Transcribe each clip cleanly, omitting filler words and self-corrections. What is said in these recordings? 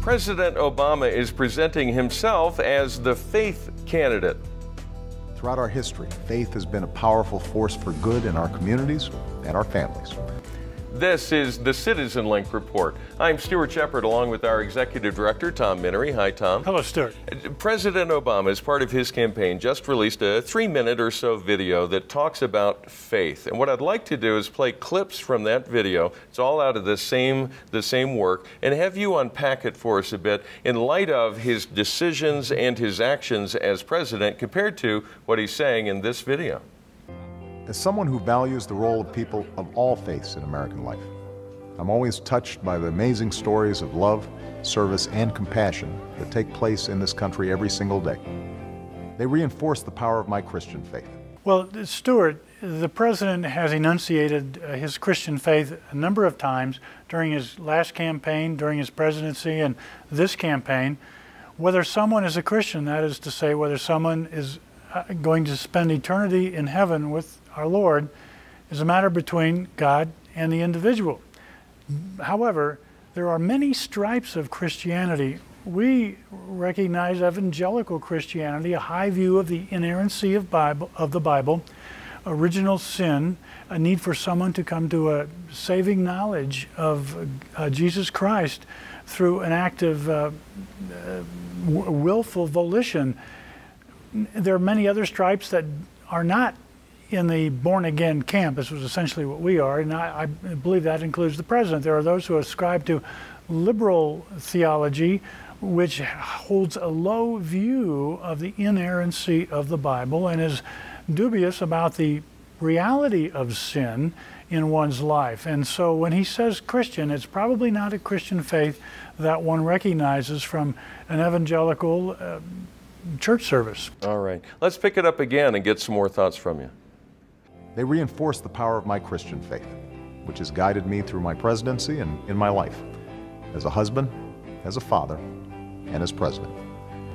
President Obama is presenting himself as the faith candidate. Throughout our history, faith has been a powerful force for good in our communities and our families. This is the CitizenLink Report. I'm Stuart Shepard, along with our Executive Director, Tom Minery. Hi, Tom. Hello, Stuart. President Obama, as part of his campaign, just released a 3-minute or so video that talks about faith. And what I'd like to do is play clips from that video. It's all out of the same work, and have you unpack it for us a bit in light of his decisions and his actions as president compared to what he's saying in this video. As someone who values the role of people of all faiths in American life, I'm always touched by the amazing stories of love, service, and compassion that take place in this country every single day. They reinforce the power of my Christian faith. Well, Stuart, the president has enunciated his Christian faith a number of times during his last campaign, during his presidency, and this campaign. Whether someone is a Christian, that is to say, whether someone is going to spend eternity in heaven with our Lord, is a matter between God and the individual. However, there are many stripes of Christianity. We recognize evangelical Christianity, a high view of the inerrancy of the Bible, original sin, a need for someone to come to a saving knowledge of Jesus Christ through an act of willful volition. There are many other stripes that are not in the born-again camp. This was essentially what we are, and I believe that includes the president. There are those who ascribe to liberal theology, which holds a low view of the inerrancy of the Bible and is dubious about the reality of sin in one's life. And so when he says Christian, it's probably not a Christian faith that one recognizes from an evangelical church service. All right. Let's pick it up again and get some more thoughts from you. They reinforce the power of my Christian faith, which has guided me through my presidency and in my life, as a husband, as a father, and as president.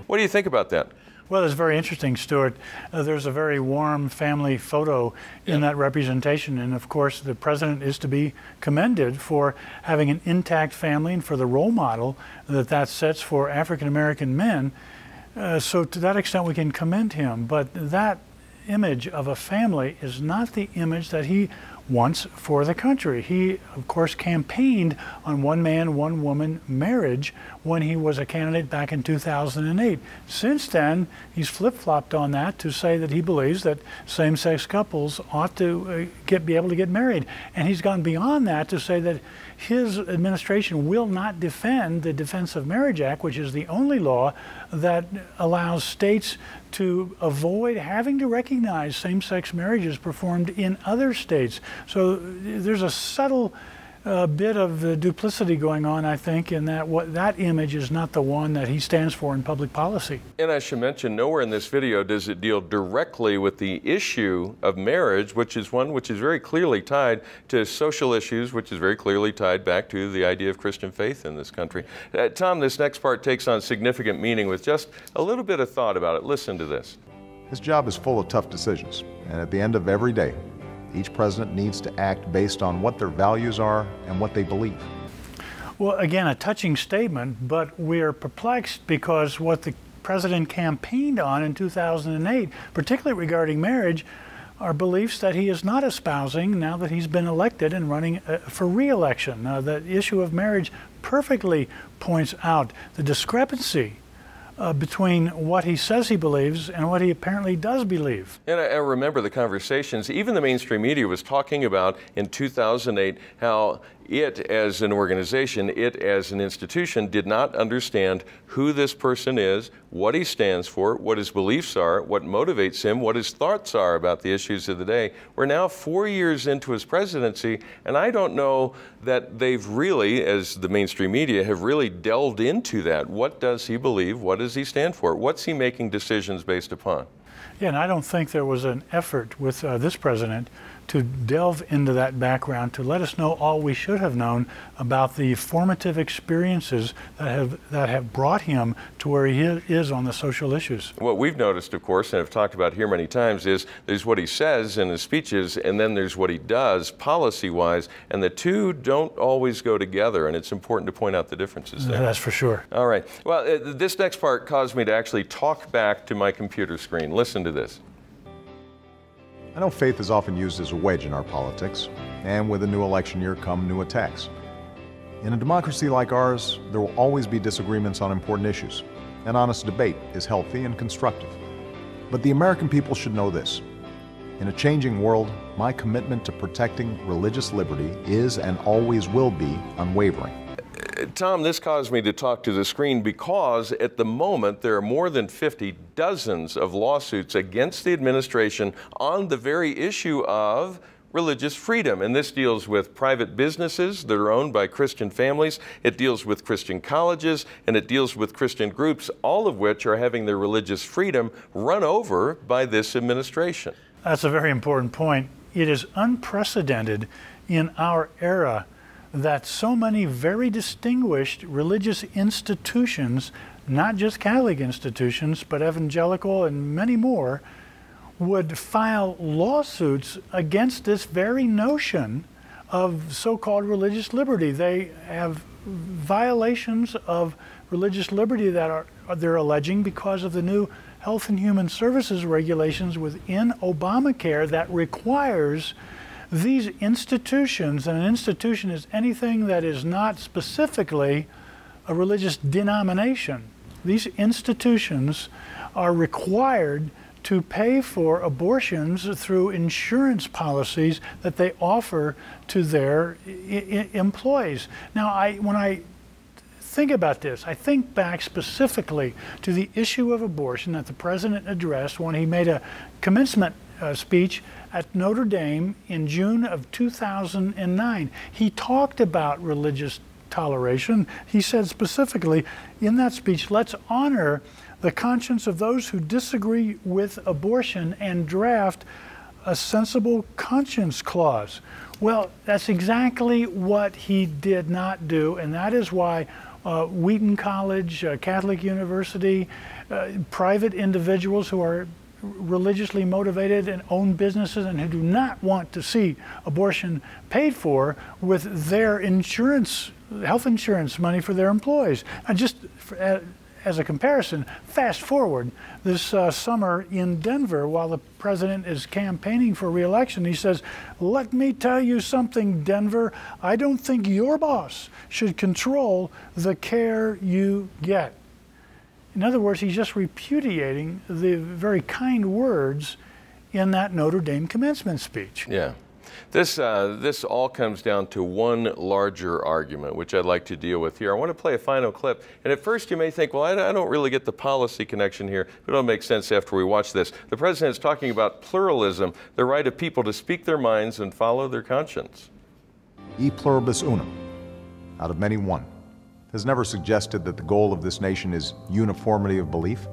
What do you think about that? Well, it's very interesting, Stuart. There's a very warm family photo in that representation, and of course the president is to be commended for having an intact family and for the role model that sets for African American men. So to that extent we can commend him, but that image of a family is not the image that he wants for the country. He, of course, campaigned on one man, one woman marriage when he was a candidate back in 2008. Since then, he's flip-flopped on that to say that he believes that same-sex couples ought to be able to get married. And he's gone beyond that to say that his administration will not defend the Defense of Marriage Act, which is the only law that allows states to avoid having to recognize same-sex marriages performed in other states. So there's a subtle bit of duplicity going on, I think, in that that image is not the one that he stands for in public policy. And I should mention, nowhere in this video does it deal directly with the issue of marriage, which is one which is very clearly tied to social issues, which is very clearly tied back to the idea of Christian faith in this country. Tom, this next part takes on significant meaning with just a little bit of thought about it. Listen to this. This job is full of tough decisions, and at the end of every day, each president needs to act based on what their values are and what they believe. Well, again, a touching statement, but we're perplexed because what the president campaigned on in 2008, particularly regarding marriage, are beliefs that he is not espousing now that he's been elected and running for re-election. The issue of marriage perfectly points out the discrepancy between what he says he believes and what he apparently does believe. And I remember the conversations, even the mainstream media was talking about in 2008 how it as an organization, it as an institution did not understand who this person is, what he stands for, what his beliefs are, what motivates him, what his thoughts are about the issues of the day. We're now 4 years into his presidency, and I don't know that they've really, as the mainstream media, have really delved into that. What does he believe? What does he stand for? What's he making decisions based upon? Yeah, and I don't think there was an effort with this president to delve into that background, to let us know all we should have known about the formative experiences that have brought him to where he is on the social issues. What we've noticed, of course, and have talked about here many times, is there's what he says in his speeches, and then there's what he does policy-wise, and the two don't always go together, and it's important to point out the differences there. That's for sure. All right. Well, this next part caused me to actually talk back to my computer screen. Listen to this. I know faith is often used as a wedge in our politics, and with a new election year come new attacks. In a democracy like ours, there will always be disagreements on important issues. An honest debate is healthy and constructive. But the American people should know this. In a changing world, my commitment to protecting religious liberty is and always will be unwavering. Tom, this caused me to talk to the screen because at the moment there are more than 50 dozens of lawsuits against the administration on the very issue of religious freedom. And this deals with private businesses that are owned by Christian families, it deals with Christian colleges, and it deals with Christian groups, all of which are having their religious freedom run over by this administration. That's a very important point. It is unprecedented in our era that so many very distinguished religious institutions, not just Catholic institutions, but evangelical and many more, would file lawsuits against this very notion of so-called religious liberty. They have violations of religious liberty that they're alleging because of the new Health and Human Services regulations within Obamacare that requires these institutions, and an institution is anything that is not specifically a religious denomination. These institutions are required to pay for abortions through insurance policies that they offer to their employees. Now, when I think about this, I think back specifically to the issue of abortion that the president addressed when he made a commencement speech at Notre Dame in June of 2009. He talked about religious toleration. He said specifically in that speech, let's honor the conscience of those who disagree with abortion and draft a sensible conscience clause. Well, that's exactly what he did not do, and that is why Wheaton College, Catholic University, private individuals who are religiously motivated and own businesses and who do not want to see abortion paid for with their insurance, health insurance money for their employees. And just as a comparison, fast forward this summer in Denver while the president is campaigning for re-election, he says, "Let me tell you something, Denver, I don't think your boss should control the care you get." In other words, he's just repudiating the very kind words in that Notre Dame commencement speech. Yeah. This all comes down to one larger argument, which I'd like to deal with here. I want to play a final clip. And at first you may think, well, I don't really get the policy connection here, but it'll make sense after we watch this. The president is talking about pluralism, the right of people to speak their minds and follow their conscience. E pluribus unum, out of many one, has never suggested that the goal of this nation is uniformity of belief,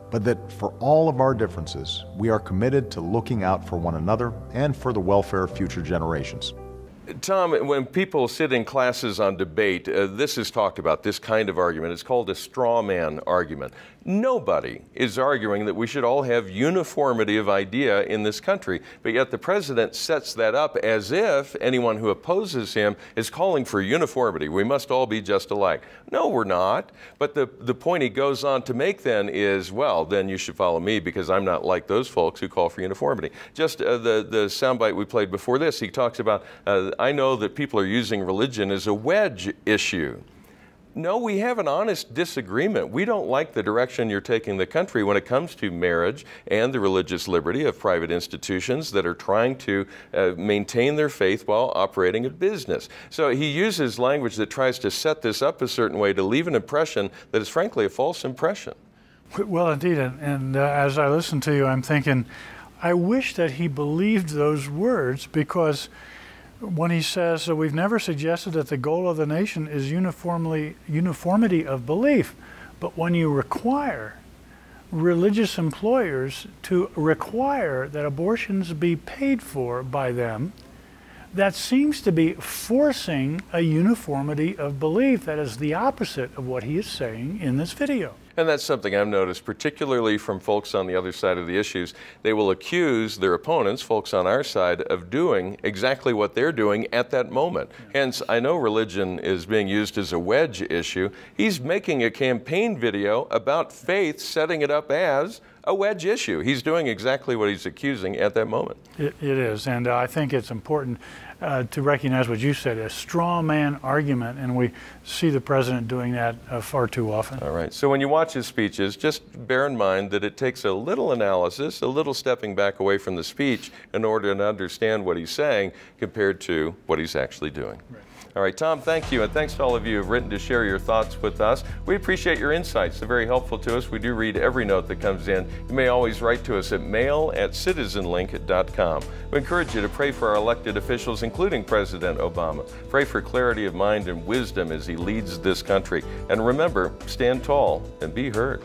but that for all of our differences, we are committed to looking out for one another and for the welfare of future generations. Tom, when people sit in classes on debate, this is talked about, this kind of argument. It's called a straw man argument. Nobody is arguing that we should all have uniformity of idea in this country, but yet the president sets that up as if anyone who opposes him is calling for uniformity. We must all be just alike. No, we're not. But the point he goes on to make then is, well, then you should follow me because I'm not like those folks who call for uniformity. Just the soundbite we played before this, he talks about, I know that people are using religion as a wedge issue. No, we have an honest disagreement. We don't like the direction you're taking the country when it comes to marriage and the religious liberty of private institutions that are trying to maintain their faith while operating a business. So he uses language that tries to set this up a certain way to leave an impression that is frankly a false impression. Well, indeed, and as I listen to you, I'm thinking, I wish that he believed those words, because when he says, so we've never suggested that the goal of the nation is uniformity of belief, but when you require religious employers to require that abortions be paid for by them, that seems to be forcing a uniformity of belief that is the opposite of what he is saying in this video. And that's something I've noticed, particularly from folks on the other side of the issues. They will accuse their opponents, folks on our side, of doing exactly what they're doing at that moment. Hence, I know religion is being used as a wedge issue. He's making a campaign video about faith, setting it up as a wedge issue. He's doing exactly what he's accusing at that moment. It is, and I think it's important to recognize what you said, a straw man argument, and we see the president doing that far too often. All right, so when you watch his speeches, just bear in mind that it takes a little analysis, a little stepping back away from the speech in order to understand what he's saying compared to what he's actually doing. Right. All right, Tom, thank you, and thanks to all of you who have written to share your thoughts with us. We appreciate your insights. They're very helpful to us. We do read every note that comes in. You may always write to us at mail@citizenlink.com. We encourage you to pray for our elected officials, including President Obama. Pray for clarity of mind and wisdom as he leads this country. And remember, stand tall and be heard.